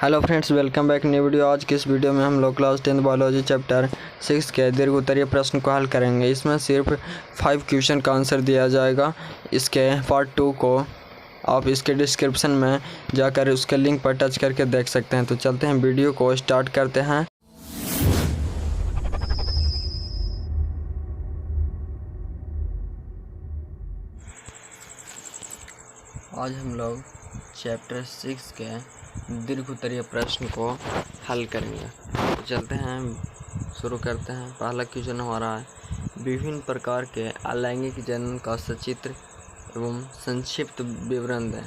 Hello friends, welcome back new video. आज की इस वीडियो में हम लोग क्लास 10 बायोलॉजी चैप्टर 6 के दीर्घ उत्तरीय प्रश्न को हल करेंगे। इसमें सिर्फ 5 क्वेश्चन का आंसर दिया जाएगा। इसके पार्ट 2 को आप इसके डिस्क्रिप्शन में जाकर उसके लिंक पर टच करके देख सकते हैं। तो चलते हैं, वीडियो को स्टार्ट करते हैं। आज हम लोग चैप्टर 6 के दीर्घ उत्तरीय प्रश्न को हल करेंगे। तो चलते हैं, शुरू करते हैं। पहला क्वेश्चन हमारा है, विभिन्न प्रकार के अलैंगिक जनन का सचित्र एवं संक्षिप्त विवरण दें।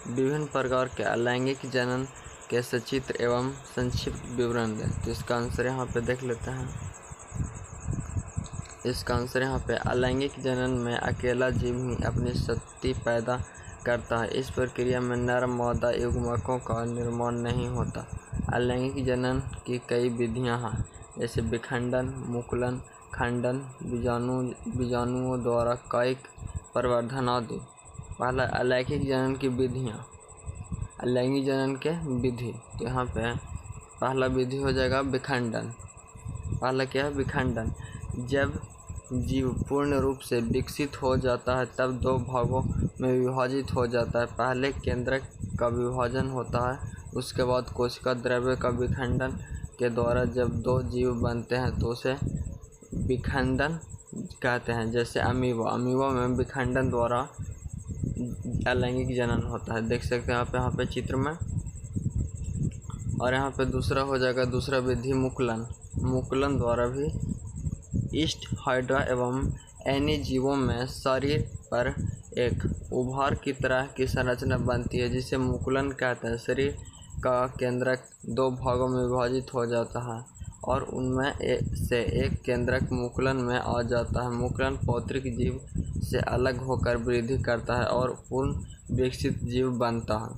विभिन्न प्रकार के अलैंगिक जनन के सचित्र एवं संक्षिप्त विवरण दें। तो इसका आंसर यहाँ पे देख लेते हैं। इसका आंसर यहाँ पे अलैंगिक जनन में अकेला जीव ही अपनी संतति पैदा करता है। इस प्रक्रिया में नर मादा युग्मकों का निर्माण नहीं होता। अलैंगिक जनन की कई विधियां हैं, जैसे विखंडन, मुकुलन, खंडन, बीजाणुओं द्वारा कायिक प्रवर्धन आदि। पहला, अलैंगिक जनन की विधियां। अलैंगिक जनन के विधि, तो यहाँ पे पहला विधि हो जाएगा विखंडन। पहला क्या है? विखंडन। जब जीव पूर्ण रूप से विकसित हो जाता है तब दो भागों में विभाजित हो जाता है। पहले केंद्रक का विभाजन होता है, उसके बाद कोशिका द्रव्य का विखंडन के द्वारा जब दो जीव बनते हैं तो उसे विखंडन कहते हैं। जैसे अमीबा में विखंडन द्वारा अलैंगिक जनन होता है। देख सकते हैं आप यहाँ पे चित्र में। और यहाँ पे दूसरा हो जाएगा, दूसरा विधि मुकुलन द्वारा भी ईस्ट, हाइड्रा एवं एनी जीवों में शरीर पर एक उभार की तरह की संरचना बनती है, जिसे मुकुलन कहते हैं। शरीर का केंद्रक दो भागों में विभाजित हो जाता है और उनमें से एक केंद्रक मुकुलन में आ जाता है। मुकुलन पौत्रिक जीव से अलग होकर वृद्धि करता है और पूर्ण विकसित जीव बनता है।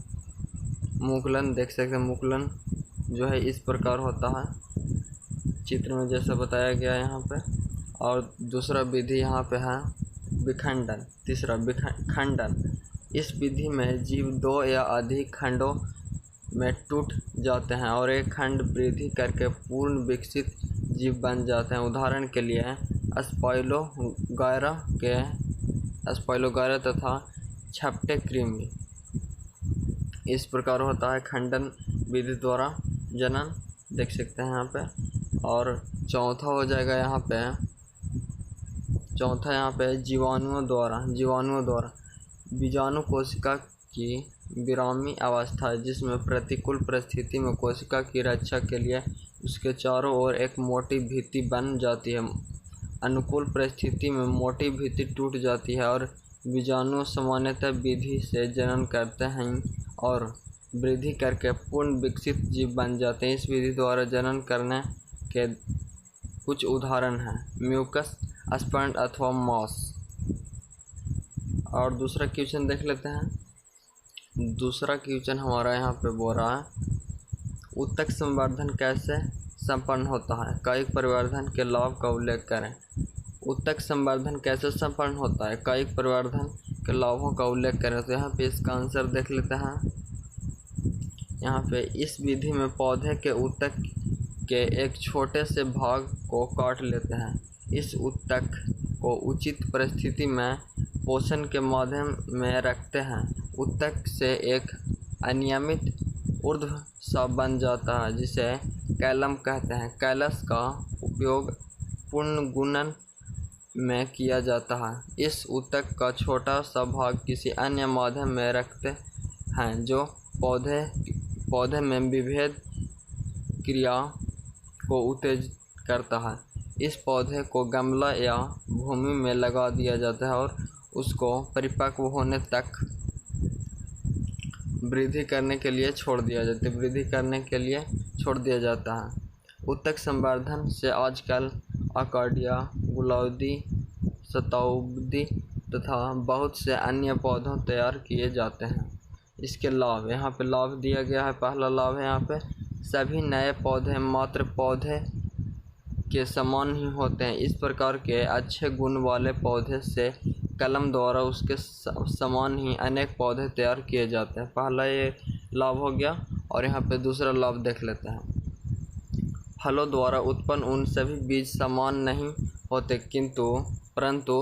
मुकुलन देख सकते हैं, मुकुलन जो है इस प्रकार होता है चित्र में जैसा बताया गया यहाँ पे। और दूसरा विधि यहाँ पे है विखंडन। तीसरा खंडन। इस विधि में जीव दो या अधिक खंडों में टूट जाते हैं और एक खंड वृद्धि करके पूर्ण विकसित जीव बन जाते हैं। उदाहरण के लिए स्पाइलोगायरा तथा छपटे कृमि। इस प्रकार होता है खंडन विधि द्वारा जनन, देख सकते हैं यहाँ पे। और चौथा हो जाएगा यहाँ पे जीवाणुओं द्वारा। बीजाणु कोशिका की विरामी अवस्था है, जिसमें प्रतिकूल परिस्थिति में कोशिका की रक्षा के लिए उसके चारों ओर एक मोटी भित्ति बन जाती है। अनुकूल परिस्थिति में मोटी भित्ति टूट जाती है और बीजाणु सामान्यतः विधि से जनन करते हैं और वृद्धि करके पूर्ण विकसित जीव बन जाते हैं। इस विधि द्वारा जनन करने के कुछ उदाहरण हैं म्यूकस, स्पर्म अथवा मॉस। और दूसरा क्वेश्चन देख लेते हैं। दूसरा क्वेश्चन हमारा यहाँ पे बोल रहा है, उत्तक संवर्धन कैसे संपन्न होता है? कायिक परिवर्धन के लाभ का उल्लेख करें। उत्तक संवर्धन कैसे संपन्न होता है? कायिक परिवर्धन के लाभों का उल्लेख करें। तो यहाँ पे इसका आंसर देख लेते हैं। यहाँ पे इस विधि में पौधे के उत्तक के एक छोटे से भाग को काट लेते हैं। इस उत्तक को उचित परिस्थिति में पोषण के माध्यम में रखते हैं। उत्तक से एक अनियमित ऊर्ध्व सा बन जाता है, जिसे कैलम कहते हैं। कैलस का उपयोग पुनर्गुणन में किया जाता है। इस उत्तक का छोटा सा भाग किसी अन्य माध्यम में रखते हैं जो पौधे में विभेद क्रिया को उत्तेजित करता है। इस पौधे को गमला या भूमि में लगा दिया जाता है और उसको परिपक्व होने तक वृद्धि करने के लिए छोड़ दिया जाता है। उत्तक संवर्धन से आजकल आकार्डिया, गुलाउदी, शताब्दी तथा बहुत से अन्य पौधों तैयार किए जाते हैं। इसके लाभ, यहाँ पे लाभ दिया गया है। पहला लाभ है यहाँ पे, सभी नए पौधे मात्र पौधे के समान ही होते हैं। इस प्रकार के अच्छे गुण वाले पौधे से कलम द्वारा उसके समान ही अनेक पौधे तैयार किए जाते हैं। पहला ये लाभ हो गया। और यहाँ पे दूसरा लाभ देख लेते हैं। फलों द्वारा उत्पन्न उन सभी बीज समान नहीं होते परंतु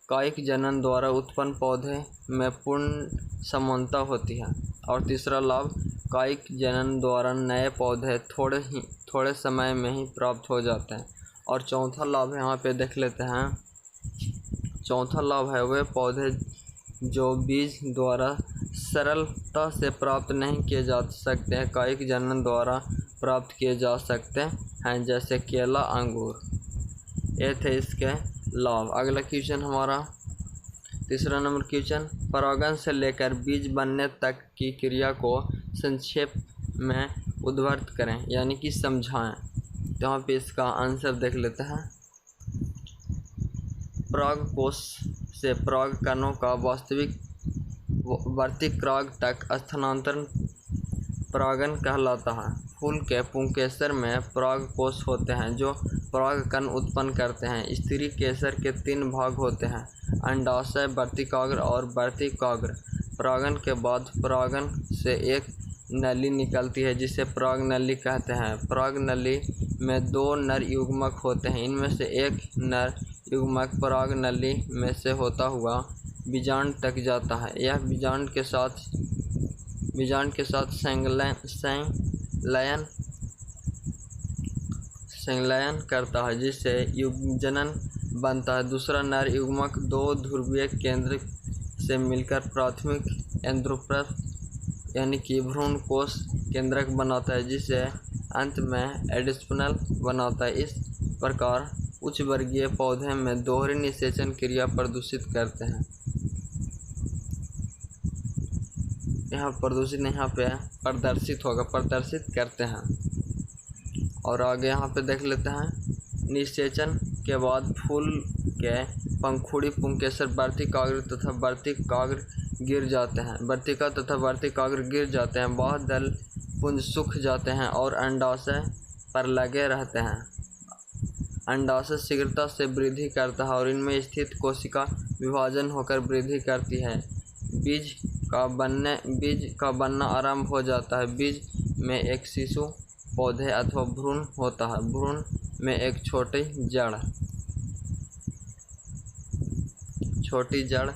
कायिक जनन द्वारा उत्पन्न पौधे में पूर्ण समानता होती है। और तीसरा लाभ, कायिक जनन द्वारा नए पौधे थोड़े समय में ही प्राप्त हो जाते हैं। और चौथा लाभ यहाँ पे देख लेते हैं। चौथा लाभ है वे पौधे जो बीज द्वारा सरलता से प्राप्त नहीं किए जा सकते हैं, कायिक जनन द्वारा प्राप्त किए जा सकते हैं, जैसे केला, अंगूर। ये थे इसके लाभ। अगला क्वेश्चन हमारा तीसरा नंबर क्वेश्चन, परागण से लेकर बीज बनने तक की क्रिया को संक्षेप में उद्धृत करें यानी कि समझाएं। तो यहाँ पे इसका आंसर देख लेते हैं। परागकोश से परागकणों का वर्तिक्राग तक स्थानांतरण परागण कहलाता है। फूल के पुंकेसर में परागकोश होते हैं जो परागकण उत्पन्न करते हैं। स्त्री केसर के 3 भाग होते हैं, अंडाशय, वर्तिकाग्र और वर्तिकाग्र। परागण के बाद परागण से एक नली निकलती है जिसे परागनली कहते हैं। परागनली में 2 नर युग्मक होते हैं। इनमें से एक नर युग्मक परागनली में से होता हुआ बीजांड तक जाता है। यह बीजांड के साथ संलयन करता है जिससे युग्मजनन बनता है। दूसरा नर युग्मक 2 ध्रुवीय केंद्र से मिलकर प्राथमिक एंड्रोप्रस्थ यानी कि भ्रूण कोश केंद्रक बनाता है जिसे अंत में एडोस्पर्म बनाता है। इस प्रकार उच्च वर्गीय पौधे में दोहरी निषेचन क्रिया प्रदर्शित करते हैं। प्रदर्शित करते हैं। और आगे यहाँ पे देख लेते हैं। निषेचन के बाद फूल के पंखुड़ी, पुंकेसर, वर्तिकाग्र तथा वर्तिकाग्र गिर जाते हैं। वर्तिका तथा वर्तिकाग्र गिर जाते हैं। वह दल पुंज सूख जाते हैं और अंडाशय पर लगे रहते हैं। अंडाशय शीघ्रता से वृद्धि करता है और इनमें स्थित कोशिका विभाजन होकर वृद्धि करती है। बीज का बनना आरंभ हो जाता है। बीज में एक शिशु पौधे अथवा भ्रूण होता है। भ्रूण में एक छोटी जड़,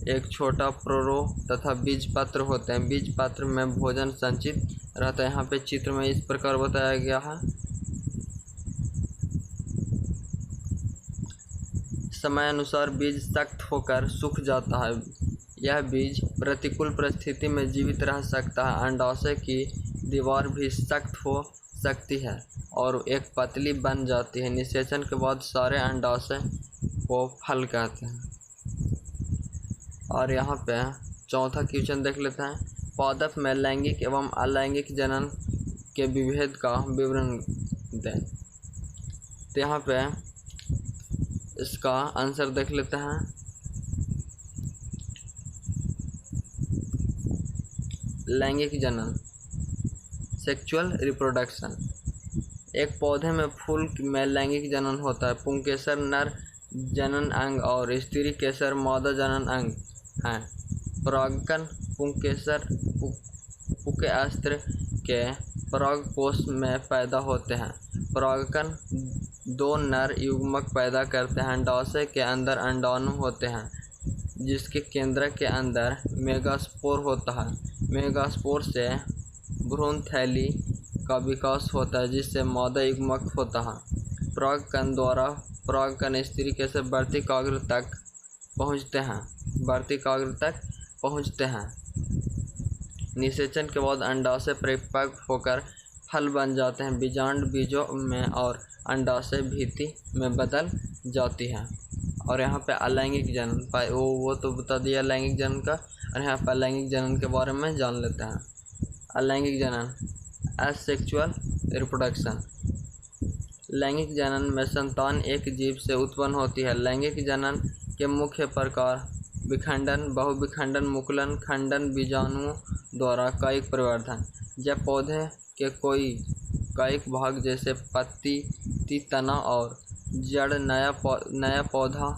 एक छोटा प्रोरो तथा बीजपत्र होते हैं। बीजपत्र में भोजन संचित रहता है। यहाँ पे चित्र में इस प्रकार बताया गया है। समय अनुसार बीज सख्त होकर सूख जाता है। यह बीज प्रतिकूल परिस्थिति में जीवित रह सकता है। अंडाशय की दीवार भी सख्त हो सकती है और एक पतली बन जाती है। निषेचन के बाद सारे अंडाशय को फल कहते हैं। और यहाँ पे चौथा क्वेश्चन देख लेते हैं। पादप में लैंगिक एवं अलैंगिक जनन के विभेद का विवरण दें। तो यहाँ पे इसका आंसर देख लेते हैं। लैंगिक जनन, सेक्सुअल रिप्रोडक्शन। एक पौधे में फूल में लैंगिक जनन होता है। पुंकेसर नर जनन अंग और स्त्री केसर मादा जनन अंग हैं। परागकण पुंकेसर पुंकेस्त्र के परागकोश में पैदा होते हैं। परागकण 2 नर युग्मक पैदा करते हैं। अंडाशय के अंदर अंडाणु होते हैं जिसके केंद्र के अंदर मेगास्पोर होता है। मेगास्पोर से भ्रूण थैली का विकास होता है जिससे मादा युग्मक होता है। परागकण द्वारा परागकण स्त्री के से वर्तिकाग्र तक पहुँचते हैं। निषेचन के बाद अंडाशय परिपक्व होकर फल बन जाते हैं। बीजांड बीजों में और अंडाशय भित्ति में बदल जाती है। और यहाँ पे अलैंगिक जनन वो तो बता दिया लैंगिक जनन का। और यहाँ पे अलैंगिक जनन के बारे में जान लेते हैं। अलैंगिक जनन, एसेक्सुअल रिप्रोडक्शन। लैंगिक जनन में संतान एक जीव से उत्पन्न होती है। लैंगिक जनन के मुख्य प्रकार विखंडन, बहुविखंडन, मुकुलन, खंडन, बीजाणुओं द्वारा कायिक परिवर्धन। जब पौधे के कोई कायिक भाग जैसे पत्ती, तना और जड़ नया पौधा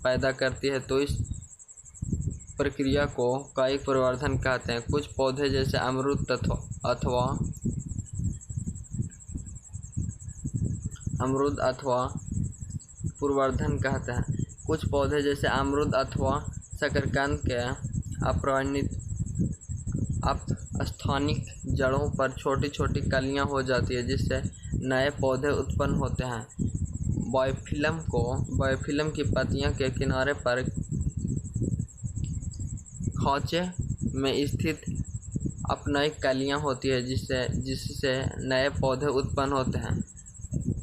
पैदा करती है तो इस प्रक्रिया को कायिक परिवर्धन कहते हैं। कुछ पौधे जैसे अमरूद तथा अथवा पूर्ववर्धन कहते हैं। कुछ पौधे जैसे अमरूद अथवा शकरकंद के अपस्थानिक जड़ों पर छोटी छोटी कलियां हो जाती है, जिससे नए पौधे उत्पन्न होते हैं। बायोफिल्म की पत्तियों के किनारे पर खांचे में स्थित अपनयिक कलियां होती है, जिससे नए पौधे उत्पन्न होते हैं।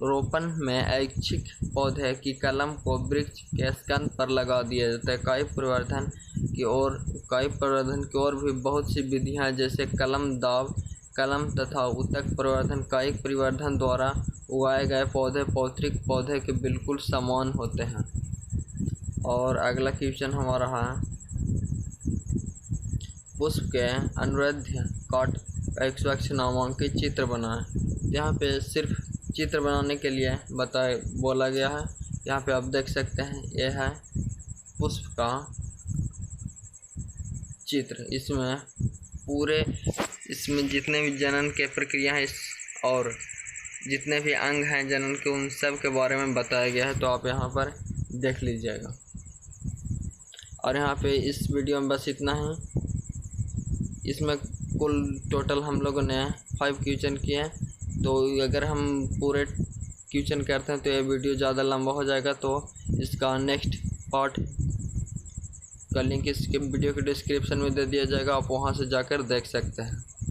रोपण में ऐच्छिक पौधे की कलम को वृक्ष के स्कंद पर लगा दिया जाता है। कई प्रवर्धन की और भी बहुत सी विधियां हैं, जैसे कलम दाब, कलम तथा ऊतक प्रवर्धन। कई प्रवर्धन द्वारा उगाए गए पौधे पौत्रिक पौधे के बिल्कुल समान होते हैं। और अगला क्वेश्चन हमारा है, पुष्प के अनुदैर्ध्य काट 101 नामांकित चित्र बनाएं। यहाँ पे सिर्फ चित्र बनाने के लिए बोला गया है। यहाँ पे आप देख सकते हैं, यह है पुष्प का चित्र। इसमें जितने भी जनन के प्रक्रिया है और जितने भी अंग हैं जनन के, उन सब के बारे में बताया गया है, तो आप यहाँ पर देख लीजिएगा। और यहाँ पे इस वीडियो में बस इतना ही। इसमें कुल टोटल हम लोगों ने 5 क्वेश्चन किए हैं, तो अगर हम पूरे क्वेश्चन करते हैं तो ये वीडियो ज़्यादा लंबा हो जाएगा। तो इसका नेक्स्ट पार्ट का लिंक इसके वीडियो के डिस्क्रिप्शन में दे दिया जाएगा, आप वहाँ से जाकर देख सकते हैं।